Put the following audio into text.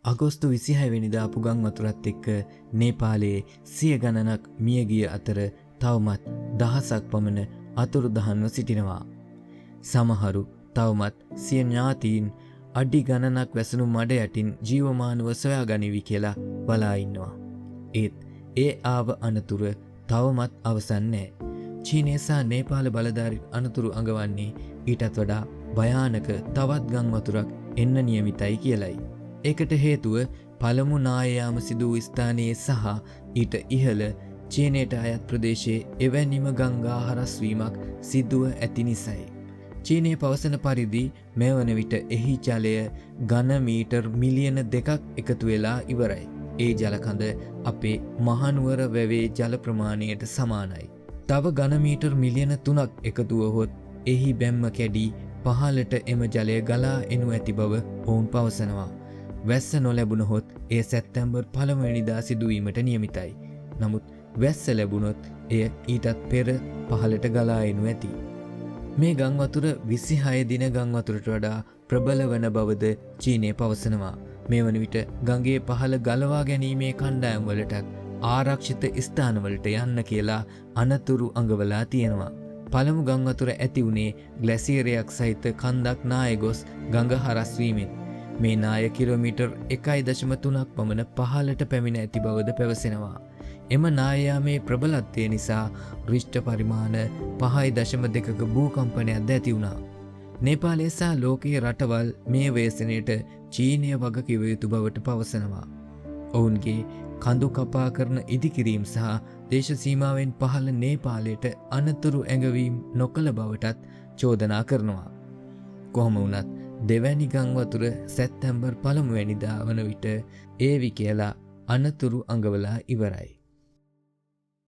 අගෝස්තු 26 වෙනිදා ආපු ගම් වතුරත් එක්ක නේපාලයේ 100 ගණනක් මියගිය අතර තවමත් දහසක් පමණ අතුරුදහන්ව සිටිනවා. සමහරු තවමත් සිය ඥාතීන් අඩි ගණනක් වැසුණු මඩ යටින් ජීවමානව සොයාගනිවි කියලා බලා ඉන්නවා. ඒත් ඒ ආව අනතුර තවමත් අවසන් නැහැ. චීනය සහ නේපාල බලධාරීන් අනතුරු අඟවන්නේ ඊටත් වඩා භයානක තවත් ගම් වතුරක් එන්න නියමිතයි කියලයි. ඒකට හේතුව පළමු නායයාම සිදු වූ ස්ථානයේ සහ ඊට ඉහළ චීනයට අයත් ප්‍රදේශයේ එවැනිම ගංගා හරස්වීමක් සිදුව ඇති නිසයි. චීනය පවසන පරිදි මේ වන විට එහි ජලය ඝන මීටර් මිලියන 2ක් එකතු වෙලා ඉවරයි. ඒ ජලකඳ අපේ මහනුවර වැවේ ජල ප්‍රමාණයට සමානයි. තව ඝන මීටර් මිලියන 3ක් එකතු වුවහොත් එහි බැම්ම කැඩී පහළට එම ජලය ගලා එනු ඇති බව ඔවුන් පවසනවා. වැස්ස නොලැබුණහොත් එය සැප්තැම්බර් 1 වෙනිදා සිදුවීමට නියමිතයි. නමුත් වැස්ස ලැබුණොත් එය ඊටත් පෙර පහළට ගලා එනු ඇති. මේ ගම් වතුර 26 දින ගම් වතුරට වඩා ප්‍රබල වන බවද චීනය පවසනවා. මේ වන විට ගඟේ පහළ ගලවා ගැනීමේ කණ්ඩායම් වලටත් ආරක්ෂිත ස්ථානවලට යන්න කියලා අනතුරු අඟවලා තියෙනවා. පළමු ගම් වතුර ඇති වුණේ ග්ලැසියරයක් සහිත කන්දක් නාය ගොස් ගඟ හරස් වීමෙන්. මේ නාය කිලෝමීටර් 1.3ක් පමණ පහළට පැමිණ ඇති බවද පැවසෙනවා. එම නායයාමේ ප්‍රබලත්වය නිසා රිෂ්ඨ පරිමාණ 5.2ක භූකම්පනයක් ඇති වුණා. නේපාලය සහ ලෝකයේ රටවල් මේ ව්‍යසනයට චීනය වග කිව යුතු බවට පවසනවා. ඔවුන්ගේ කඳු කපා කරන ඉදිකිරීම් සහ දේශ සීමාවෙන් පහළ නේපාලයට අනතුරු ඇඟවීම් නොකළ බවටත් චෝදනා කරනවා. කොහොම වුණත් දෙවැනි ගම් වතුර සැප්තැම්බර් 1 වෙනිදා වන විට ඒවි කියලා අනතුරු අඟවලා ඉවරයි.